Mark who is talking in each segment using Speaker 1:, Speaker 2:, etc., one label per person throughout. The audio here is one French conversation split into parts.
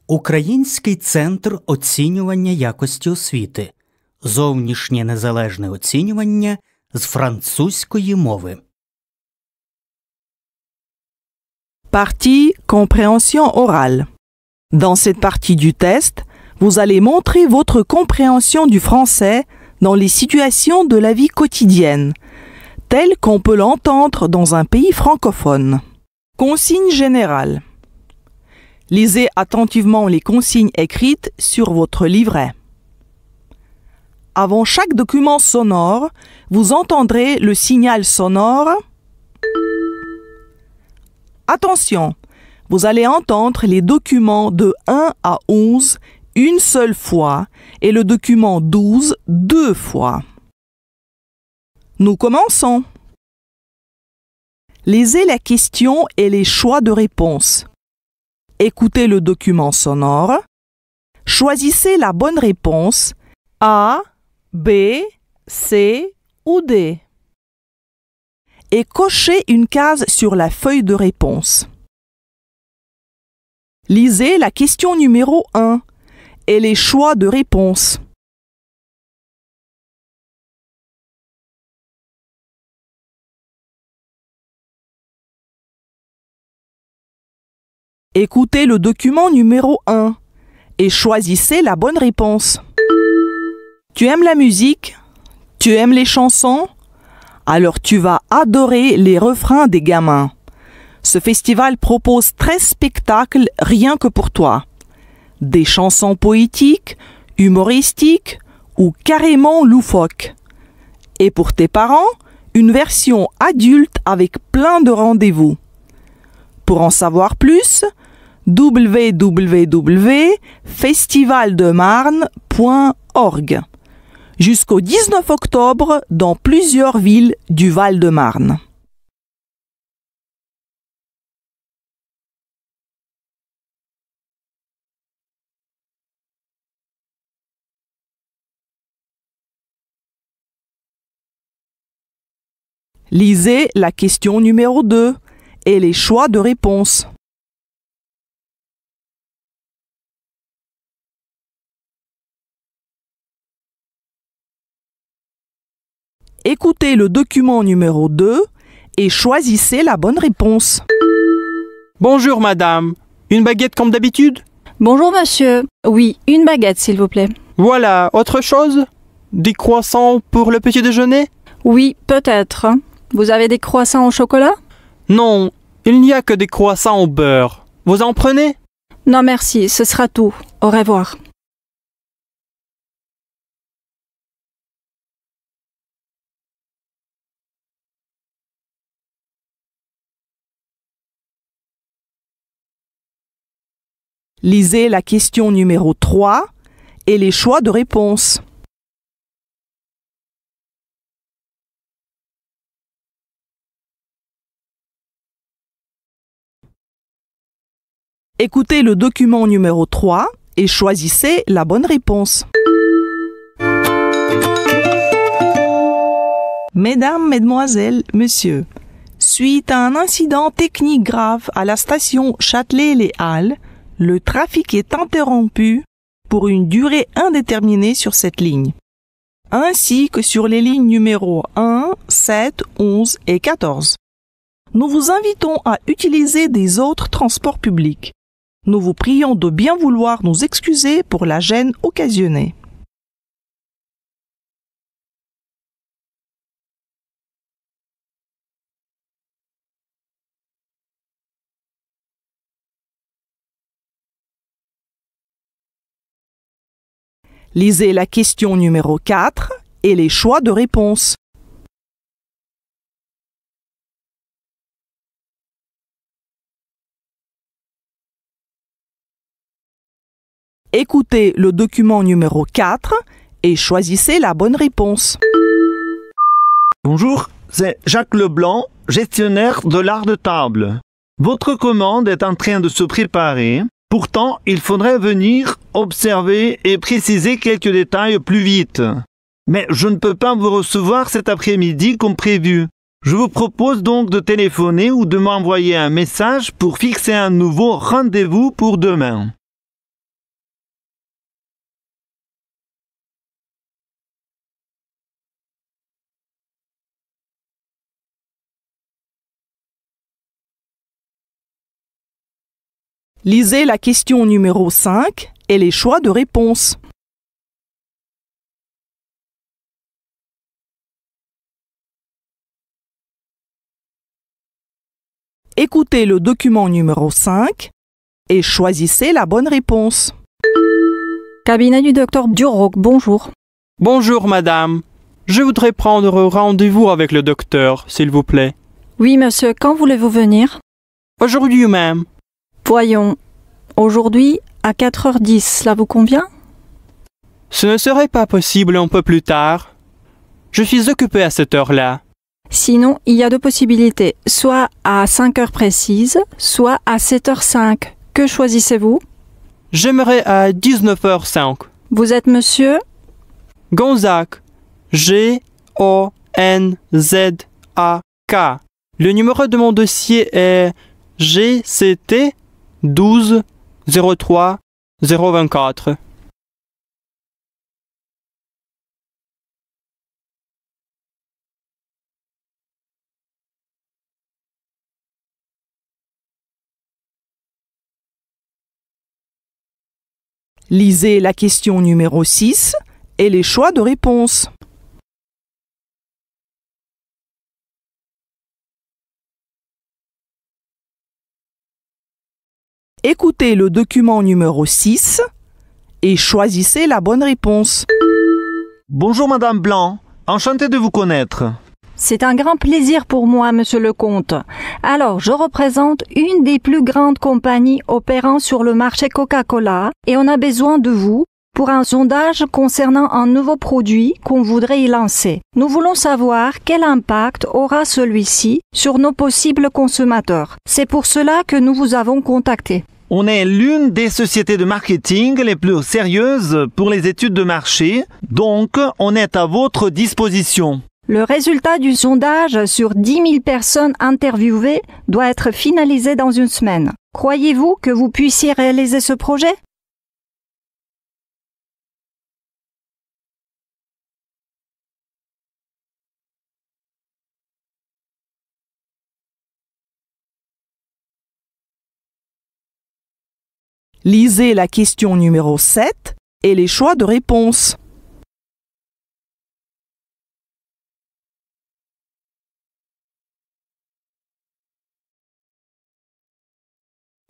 Speaker 1: Український центр оцінювання якості освіти. Зовнішнє незалежне оцінювання з французької мови.
Speaker 2: Partie compréhension orale. Dans cette partie du test, vous allez montrer votre compréhension du français dans les situations de la vie quotidienne, telles qu'on peut l'entendre dans un pays francophone. Consignes générales. Lisez attentivement les consignes écrites sur votre livret. Avant chaque document sonore, vous entendrez le signal sonore. Attention, vous allez entendre les documents de 1 à 11 une seule fois et le document 12 deux fois. Nous commençons. Lisez la question et les choix de réponse. Écoutez le document sonore. Choisissez la bonne réponse A, B, C ou D. Et cochez une case sur la feuille de réponse. Lisez la question numéro 1 et les choix de réponse. Écoutez le document numéro 1 et choisissez la bonne réponse. Tu aimes la musique? Tu aimes les chansons? Alors tu vas adorer les refrains des gamins. Ce festival propose 13 spectacles rien que pour toi. Des chansons poétiques, humoristiques ou carrément loufoques. Et pour tes parents, une version adulte avec plein de rendez-vous. Pour en savoir plus, www.festivaldemarne.org. Jusqu'au 19 octobre dans plusieurs villes du Val-de-Marne. Lisez la question numéro 2 et les choix de réponse. Écoutez le document numéro 2 et choisissez la bonne réponse.
Speaker 3: Bonjour madame, une baguette comme d'habitude?
Speaker 4: Bonjour monsieur, oui, une baguette s'il vous plaît.
Speaker 3: Voilà, autre chose? Des croissants pour le petit déjeuner?
Speaker 4: Oui, peut-être. Vous avez des croissants au chocolat?
Speaker 3: Non, il n'y a que des croissants au beurre. Vous en prenez?
Speaker 4: Non merci, ce sera tout. Au revoir.
Speaker 2: Lisez la question numéro 3 et les choix de réponse. Écoutez le document numéro 3 et choisissez la bonne réponse. Mesdames, Mesdemoiselles, Messieurs, suite à un incident technique grave à la station Châtelet-Les Halles, le trafic est interrompu pour une durée indéterminée sur cette ligne, ainsi que sur les lignes numéros 1, 7, 11 et 14. Nous vous invitons à utiliser des autres transports publics. Nous vous prions de bien vouloir nous excuser pour la gêne occasionnée. Lisez la question numéro 4 et les choix de réponse. Écoutez le document numéro 4 et choisissez la bonne réponse.
Speaker 5: Bonjour, c'est Jacques Leblanc, gestionnaire de l'art de table. Votre commande est en train de se préparer. Pourtant, il faudrait venir observer et préciser quelques détails plus vite. Mais je ne peux pas vous recevoir cet après-midi comme prévu. Je vous propose donc de téléphoner ou de m'envoyer un message pour fixer un nouveau rendez-vous pour demain.
Speaker 2: Lisez la question numéro 5 et les choix de réponse. Écoutez le document numéro 5 et choisissez la bonne réponse.
Speaker 4: Cabinet du docteur Duroc, bonjour.
Speaker 3: Bonjour madame. Je voudrais prendre rendez-vous avec le docteur, s'il vous plaît.
Speaker 4: Oui, monsieur, quand voulez-vous venir?
Speaker 3: Aujourd'hui même.
Speaker 4: Voyons. Aujourd'hui, à 4h10, cela vous convient?
Speaker 3: Ce ne serait pas possible un peu plus tard. Je suis occupé à cette heure-là.
Speaker 4: Sinon, il y a deux possibilités, soit à 5h précises, soit à 7h05. Que choisissez-vous?
Speaker 3: J'aimerais à 19h05.
Speaker 4: Vous êtes monsieur?
Speaker 3: Gonzac. G-O-N-Z-A-K. Le numéro de mon dossier est GCT 12 03 024.
Speaker 2: Lisez la question numéro 6 et les choix de réponse. Écoutez le document numéro 6 et choisissez la bonne réponse.
Speaker 5: Bonjour Madame Blanc, enchanté de vous connaître.
Speaker 4: C'est un grand plaisir pour moi, monsieur le comte. Alors, je représente une des plus grandes compagnies opérant sur le marché Coca-Cola et on a besoin de vous pour un sondage concernant un nouveau produit qu'on voudrait y lancer. Nous voulons savoir quel impact aura celui-ci sur nos possibles consommateurs. C'est pour cela que nous vous avons contacté.
Speaker 5: On est l'une des sociétés de marketing les plus sérieuses pour les études de marché, donc on est à votre disposition.
Speaker 4: Le résultat du sondage sur 10 000 personnes interviewées doit être finalisé dans une semaine. Croyez-vous que vous puissiez réaliser ce projet?
Speaker 2: Lisez la question numéro 7 et les choix de réponse.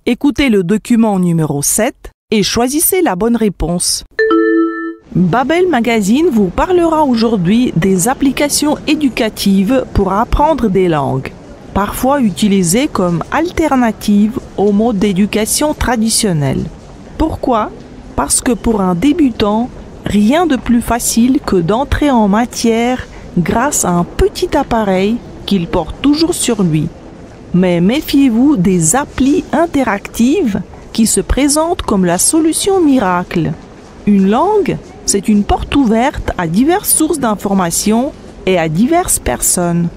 Speaker 2: Écoutez le document numéro 7 et choisissez la bonne réponse. Babel Magazine vous parlera aujourd'hui des applications éducatives pour apprendre des langues, parfois utilisées comme alternative au mode d'éducation traditionnel. Pourquoi? Parce que pour un débutant, rien de plus facile que d'entrer en matière grâce à un petit appareil qu'il porte toujours sur lui. Mais méfiez-vous des applis interactives qui se présentent comme la solution miracle. Une langue, c'est une porte ouverte à diverses sources d'informations et à diverses personnes.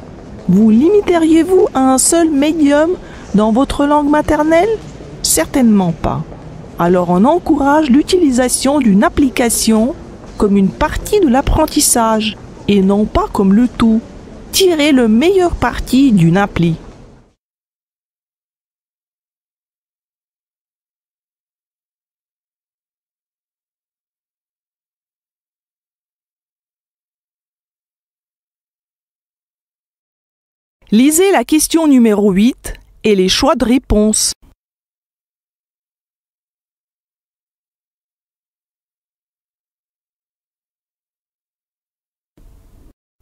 Speaker 2: Vous limiteriez-vous à un seul médium dans votre langue maternelle? Certainement pas. Alors on encourage l'utilisation d'une application comme une partie de l'apprentissage et non pas comme le tout. Tirez le meilleur parti d'une appli. Lisez la question numéro 8 et les choix de réponse.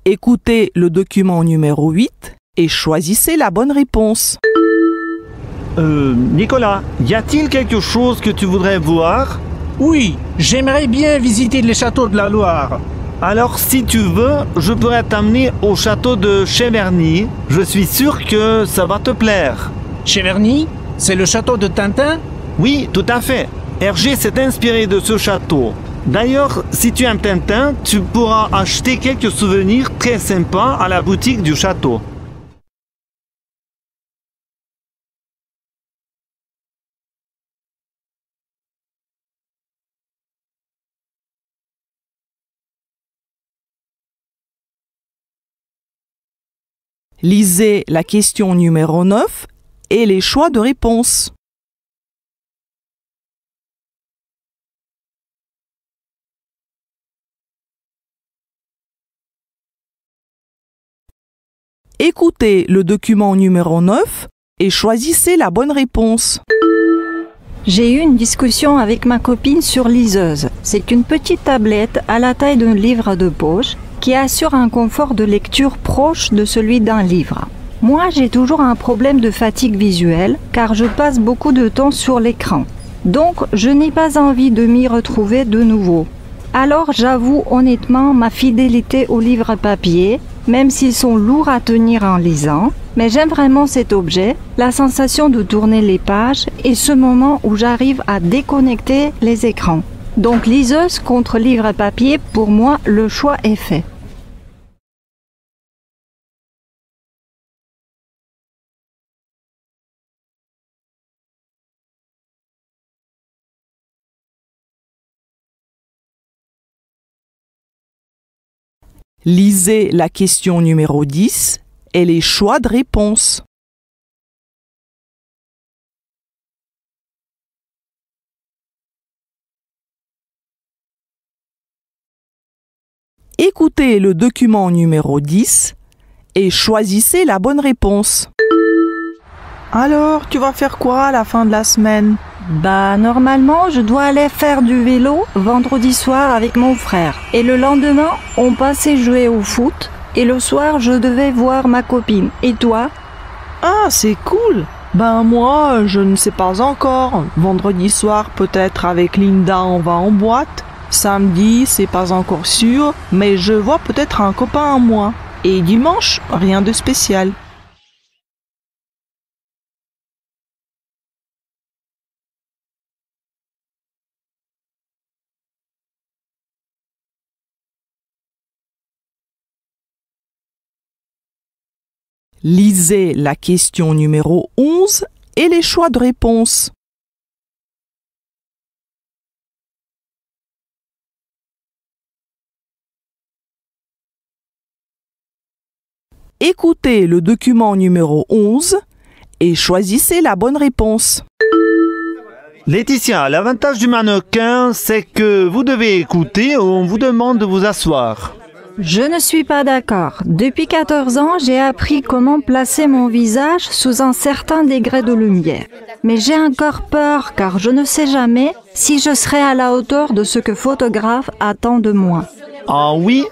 Speaker 2: Écoutez le document numéro 8 et choisissez la bonne réponse.
Speaker 5: Nicolas, y a-t-il quelque chose que tu voudrais voir?
Speaker 6: Oui, j'aimerais bien visiter les châteaux de la Loire.
Speaker 5: Alors si tu veux, je pourrais t'amener au château de Cheverny. Je suis sûr que ça va te plaire.
Speaker 6: Cheverny, c'est le château de Tintin?
Speaker 5: Oui, tout à fait. Hergé s'est inspiré de ce château. D'ailleurs, si tu aimes Tintin, tu pourras acheter quelques souvenirs très sympas à la boutique du château.
Speaker 2: Lisez la question numéro 9 et les choix de réponse. Écoutez le document numéro 9 et choisissez la bonne réponse.
Speaker 4: J'ai eu une discussion avec ma copine sur Liseuse. C'est une petite tablette à la taille d'un livre de poche qui assure un confort de lecture proche de celui d'un livre. Moi, j'ai toujours un problème de fatigue visuelle car je passe beaucoup de temps sur l'écran. Donc, je n'ai pas envie de m'y retrouver de nouveau. Alors, j'avoue honnêtement ma fidélité aux livres papier, même s'ils sont lourds à tenir en lisant. Mais j'aime vraiment cet objet, la sensation de tourner les pages et ce moment où j'arrive à déconnecter les écrans. Donc liseuse contre livre papier, pour moi, le choix est fait.
Speaker 2: Lisez la question numéro 10 et les choix de réponse. Écoutez le document numéro 10 et choisissez la bonne réponse. Alors, tu vas faire quoi à la fin de la semaine?
Speaker 4: Bah, normalement, je dois aller faire du vélo vendredi soir avec mon frère. Et le lendemain, on passait jouer au foot. Et le soir, je devais voir ma copine. Et toi?
Speaker 2: Ah, c'est cool! Ben moi, je ne sais pas encore. Vendredi soir, peut-être avec Linda, on va en boîte. Samedi, c'est pas encore sûr, mais je vois peut-être un copain à moi. Et dimanche, rien de spécial. Lisez la question numéro 11 et les choix de réponse. Écoutez le document numéro 11 et choisissez la bonne réponse.
Speaker 5: Laetitia, l'avantage du mannequin, c'est que vous devez écouter ou on vous demande de vous asseoir.
Speaker 4: Je ne suis pas d'accord. Depuis 14 ans, j'ai appris comment placer mon visage sous un certain degré de lumière. Mais j'ai encore peur car je ne sais jamais si je serai à la hauteur de ce que photographe attend de moi.
Speaker 5: Ah oui?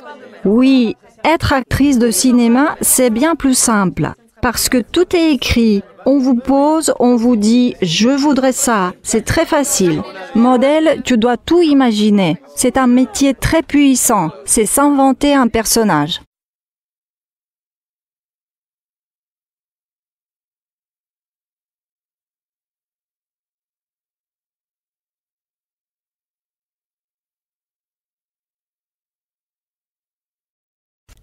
Speaker 4: Oui, être actrice de cinéma, c'est bien plus simple. Parce que tout est écrit. On vous pose, on vous dit « je voudrais ça ». C'est très facile. Modèle, tu dois tout imaginer. C'est un métier très puissant. C'est s'inventer un personnage.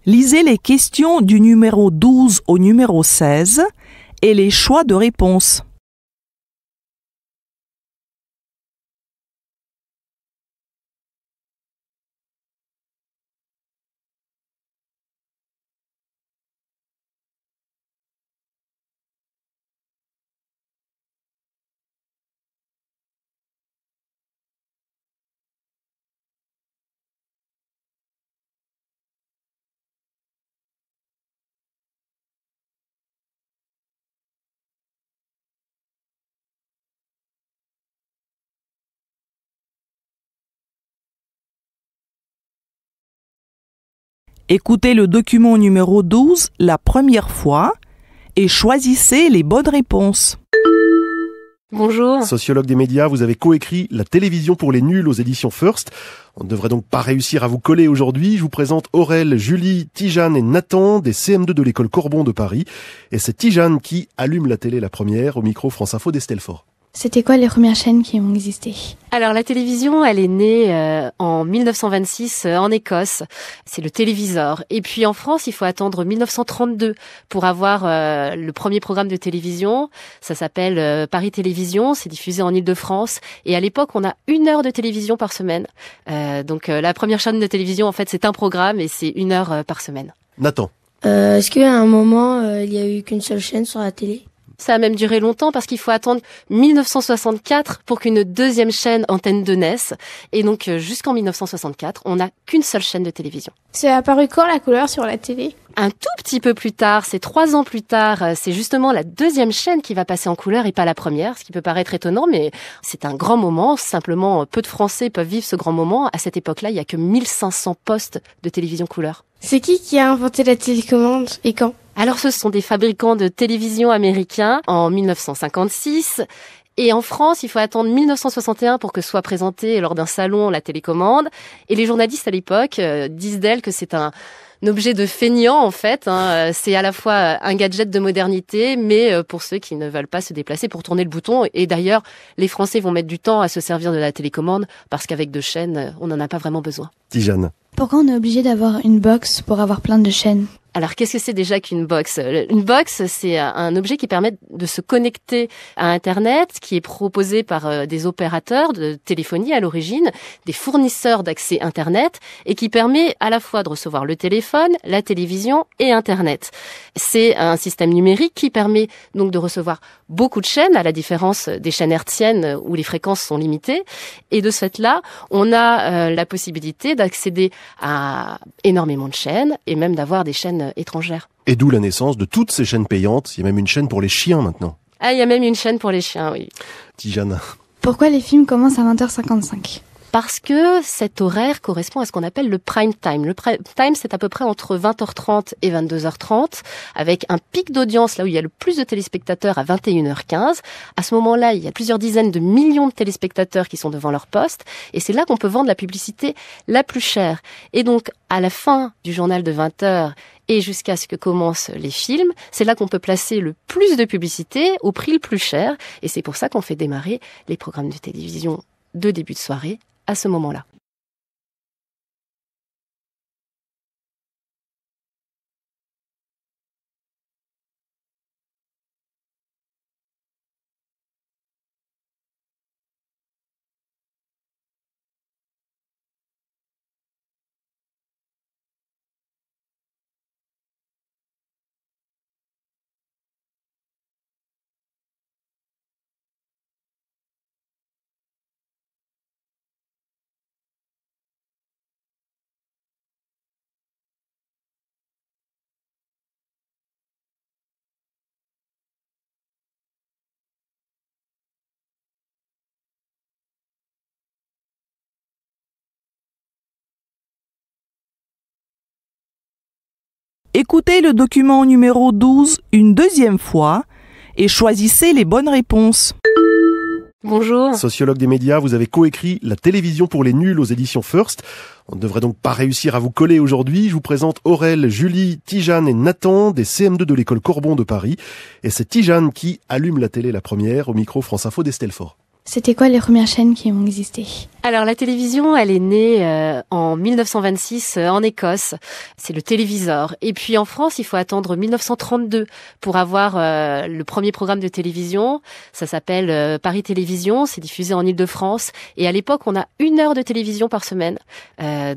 Speaker 2: Lisez les questions du numéro 12 au numéro 16 et les choix de réponse. Écoutez le document numéro 12 la première fois et choisissez les bonnes réponses.
Speaker 7: Bonjour.
Speaker 8: Sociologue des médias, vous avez coécrit La télévision pour les nuls aux éditions First. On ne devrait donc pas réussir à vous coller aujourd'hui. Je vous présente Aurèle, Julie, Tijane et Nathan des CM2 de l'école Corbon de Paris. Et c'est Tijane qui allume la télé la première au micro France Info d'Estelle Faure.
Speaker 7: C'était quoi les premières chaînes qui ont existé?
Speaker 9: Alors la télévision, elle est née en 1926 en Écosse. C'est le téléviseur. Et puis en France, il faut attendre 1932 pour avoir le premier programme de télévision. Ça s'appelle Paris Télévision. C'est diffusé en Île-de-France. Et à l'époque, on a 1 heure de télévision par semaine. Donc la première chaîne de télévision, en fait, c'est un programme et c'est 1 heure par semaine.
Speaker 8: Nathan.
Speaker 10: Est-ce qu'à un moment, il y a eu qu'une seule chaîne sur la télé?
Speaker 9: Ça a même duré longtemps parce qu'il faut attendre 1964 pour qu'une deuxième chaîne Antenne 2 naisse. Et donc jusqu'en 1964, on n'a qu'une seule chaîne de télévision.
Speaker 7: C'est apparu quand la couleur sur la télé?
Speaker 9: Un tout petit peu plus tard, c'est 3 ans plus tard, c'est justement la deuxième chaîne qui va passer en couleur et pas la première, ce qui peut paraître étonnant, mais c'est un grand moment. Simplement, peu de Français peuvent vivre ce grand moment. À cette époque-là, il y a que 1500 postes de télévision couleur.
Speaker 7: C'est qui a inventé la télécommande et quand?
Speaker 9: Alors, ce sont des fabricants de télévision américains en 1956. Et en France, il faut attendre 1961 pour que soit présentée lors d'un salon la télécommande. Et les journalistes à l'époque disent d'elle que c'est un objet de feignant en fait. C'est à la fois un gadget de modernité, mais pour ceux qui ne veulent pas se déplacer pour tourner le bouton. Et d'ailleurs, les Français vont mettre du temps à se servir de la télécommande parce qu'avec 2 chaînes, on n'en a pas vraiment besoin.
Speaker 8: Tijane.
Speaker 7: Pourquoi on est obligé d'avoir une box pour avoir plein de chaînes?
Speaker 9: Alors, qu'est-ce que c'est déjà qu'une box? Une box, c'est un objet qui permet de se connecter à Internet, qui est proposé par des opérateurs de téléphonie à l'origine, des fournisseurs d'accès Internet, et qui permet à la fois de recevoir le téléphone, la télévision et Internet. C'est un système numérique qui permet donc de recevoir beaucoup de chaînes, à la différence des chaînes hertziennes où les fréquences sont limitées. Et de ce fait-là, on a la possibilité d'accéder à énormément de chaînes et même d'avoir des chaînes étrangères.
Speaker 8: Et d'où la naissance de toutes ces chaînes payantes. Il y a même une chaîne pour les chiens maintenant.
Speaker 9: Ah, il y a même une chaîne pour les chiens, oui.
Speaker 8: Tijane.
Speaker 7: Pourquoi les films commencent à 20h55?
Speaker 9: Parce que cet horaire correspond à ce qu'on appelle le prime time. Le prime time, c'est à peu près entre 20h30 et 22h30, avec un pic d'audience là où il y a le plus de téléspectateurs à 21h15. À ce moment-là, il y a plusieurs dizaines de millions de téléspectateurs qui sont devant leur poste, et c'est là qu'on peut vendre la publicité la plus chère. Et donc, à la fin du journal de 20h et jusqu'à ce que commencent les films, c'est là qu'on peut placer le plus de publicité au prix le plus cher, et c'est pour ça qu'on fait démarrer les programmes de télévision de début de soirée à ce moment-là.
Speaker 2: Écoutez le document numéro 12 une deuxième fois et choisissez les bonnes réponses.
Speaker 9: Bonjour.
Speaker 8: Sociologue des médias, vous avez coécrit La télévision pour les nuls aux éditions First. On ne devrait donc pas réussir à vous coller aujourd'hui. Je vous présente Aurel, Julie, Tijane et Nathan des CM2 de l'école Corbon de Paris. Et c'est Tijane qui allume la télé la première au micro France Info d'Estelle Faure.
Speaker 7: C'était quoi les premières chaînes qui ont existé?
Speaker 9: Alors la télévision, elle est née en 1926 en Écosse. C'est le téléviseur. Et puis en France, il faut attendre 1932 pour avoir le premier programme de télévision. Ça s'appelle Paris Télévision. C'est diffusé en Île-de-France. Et à l'époque, on a 1 heure de télévision par semaine.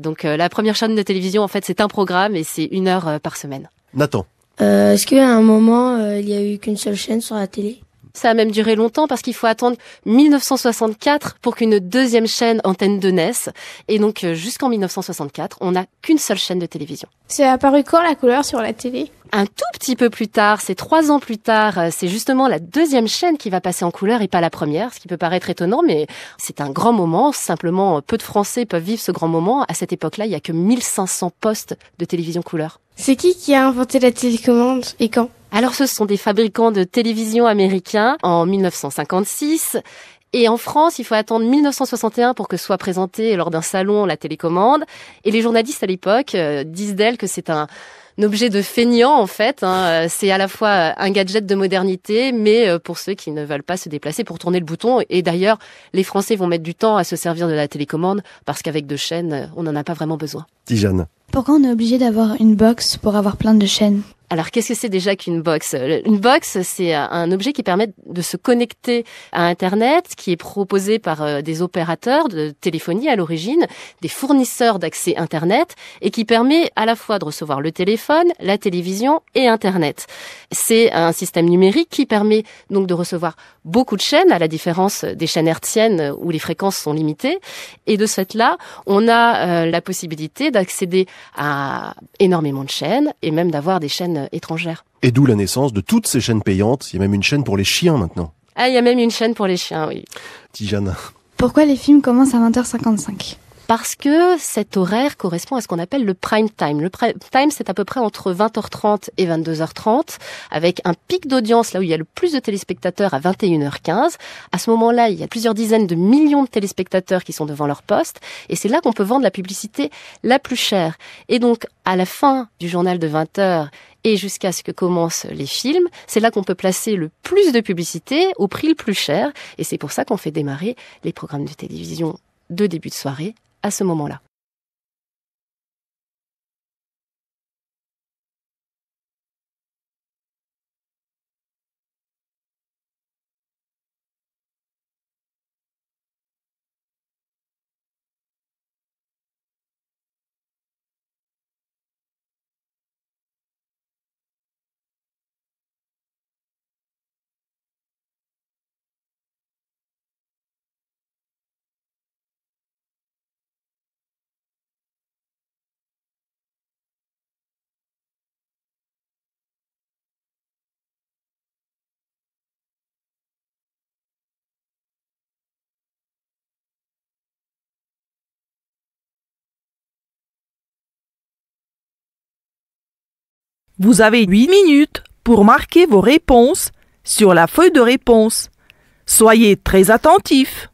Speaker 9: Donc la première chaîne de télévision, en fait, c'est un programme et c'est 1 heure par semaine.
Speaker 8: Nathan.
Speaker 10: Est-ce qu'à un moment, il y a eu qu'une seule chaîne sur la télé?
Speaker 9: Ça a même duré longtemps parce qu'il faut attendre 1964 pour qu'une deuxième chaîne Antenne 2 naisse. Et donc jusqu'en 1964, on n'a qu'une seule chaîne de télévision.
Speaker 7: C'est apparu quand la couleur sur la télé?
Speaker 9: Un tout petit peu plus tard, c'est 3 ans plus tard, c'est justement la deuxième chaîne qui va passer en couleur et pas la première, ce qui peut paraître étonnant, mais c'est un grand moment. Simplement, peu de Français peuvent vivre ce grand moment. À cette époque-là, il y a que 1500 postes de télévision couleur.
Speaker 7: C'est qui a inventé la télécommande et quand?
Speaker 9: Alors, ce sont des fabricants de télévision américains en 1956. Et en France, il faut attendre 1961 pour que soit présentée lors d'un salon la télécommande. Et les journalistes à l'époque disent d'elle que c'est un objet de feignant en fait. C'est à la fois un gadget de modernité, mais pour ceux qui ne veulent pas se déplacer pour tourner le bouton. Et d'ailleurs, les Français vont mettre du temps à se servir de la télécommande parce qu'avec 2 chaînes, on n'en a pas vraiment besoin.
Speaker 8: Tijane.
Speaker 7: Pourquoi on est obligé d'avoir une box pour avoir plein de chaînes?
Speaker 9: Alors, qu'est-ce que c'est déjà qu'une box? Une box, c'est un objet qui permet de se connecter à Internet, qui est proposé par des opérateurs de téléphonie à l'origine, des fournisseurs d'accès Internet, et qui permet à la fois de recevoir le téléphone, la télévision et Internet. C'est un système numérique qui permet donc de recevoir beaucoup de chaînes, à la différence des chaînes hertziennes où les fréquences sont limitées. Et de ce fait-là, on a la possibilité d'accéder à énormément de chaînes et même d'avoir des chaînes étrangères.
Speaker 8: Et d'où la naissance de toutes ces chaînes payantes. Il y a même une chaîne pour les chiens maintenant.
Speaker 9: Ah, il y a même une chaîne pour les chiens, oui.
Speaker 8: Tijane.
Speaker 7: Pourquoi les films commencent à 20h55?
Speaker 9: Parce que cet horaire correspond à ce qu'on appelle le prime time. Le prime time, c'est à peu près entre 20h30 et 22h30, avec un pic d'audience là où il y a le plus de téléspectateurs à 21h15. À ce moment-là, il y a plusieurs dizaines de millions de téléspectateurs qui sont devant leur poste, et c'est là qu'on peut vendre la publicité la plus chère. Et donc, à la fin du journal de 20h et jusqu'à ce que commencent les films, c'est là qu'on peut placer le plus de publicité au prix le plus cher, et c'est pour ça qu'on fait démarrer les programmes de télévision de début de soirée à ce moment-là.
Speaker 2: Vous avez 8 minutes pour marquer vos réponses sur la feuille de réponse. Soyez très attentifs.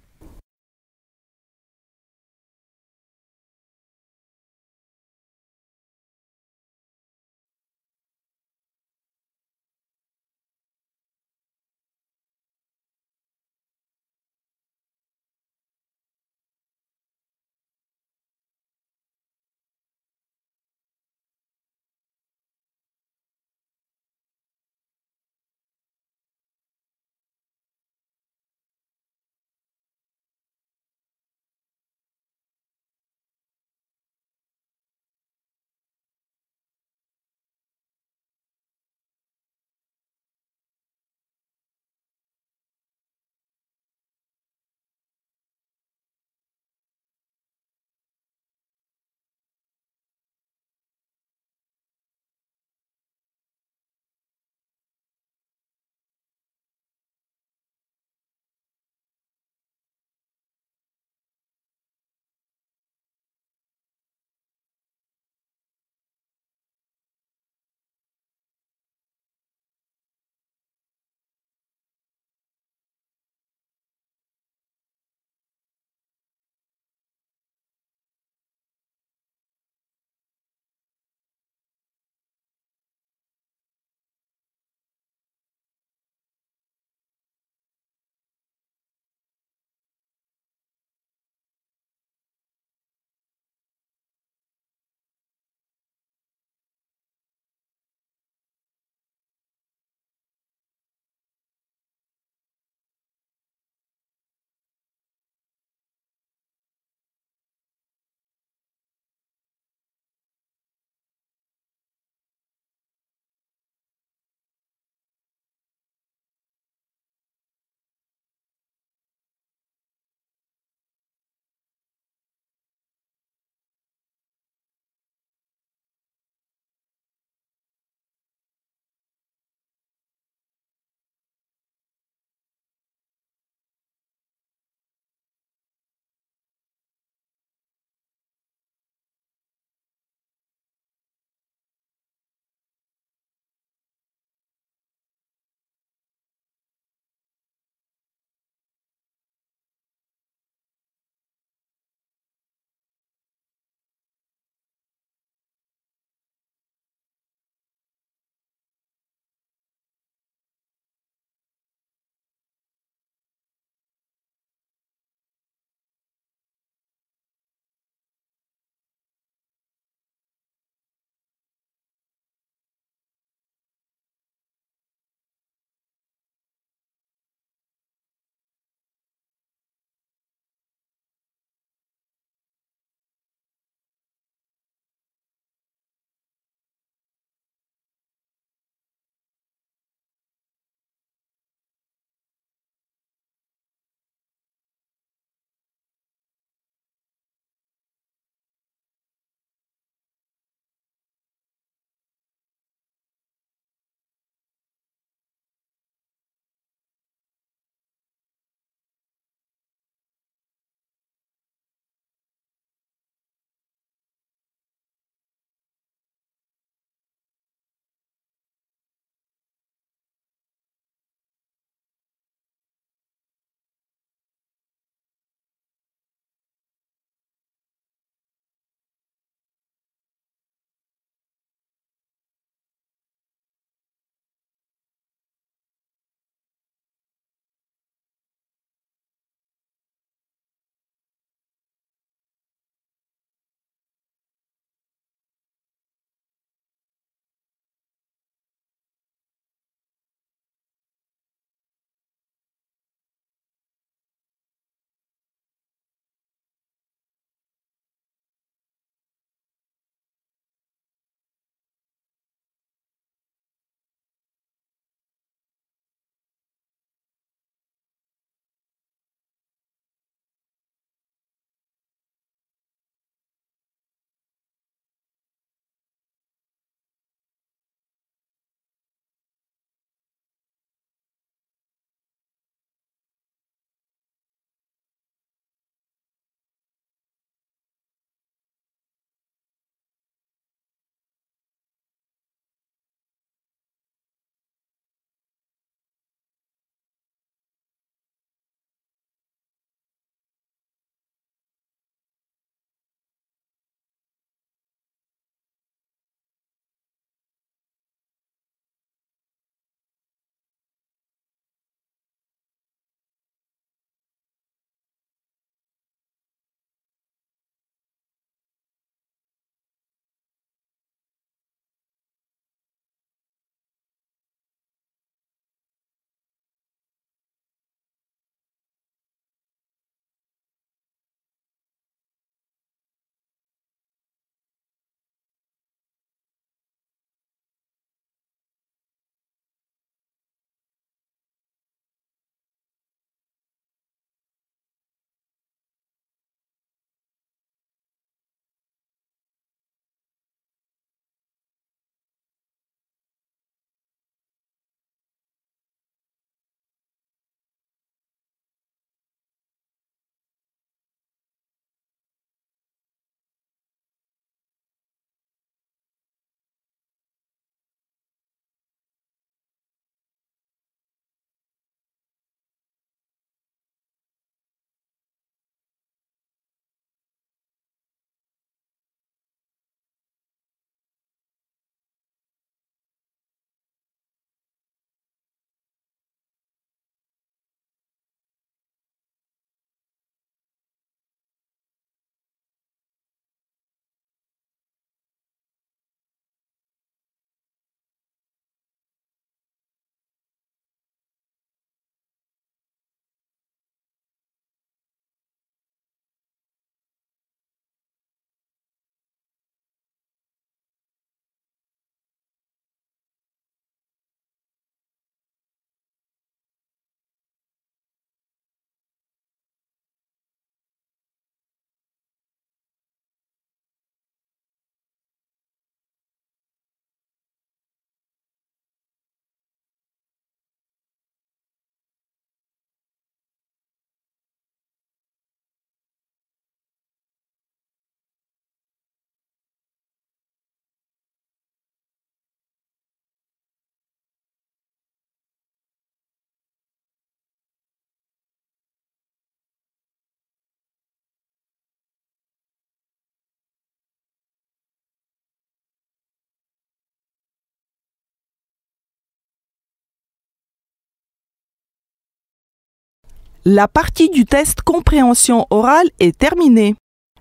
Speaker 2: La partie du test compréhension orale est terminée.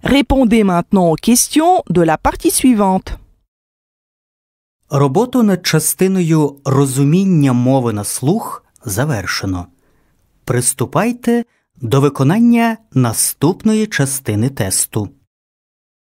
Speaker 2: Répondez maintenant aux questions de la partie suivante.
Speaker 1: Роботу над частиною розуміння мови на слух завершено. Приступайте до виконання наступної частини тесту.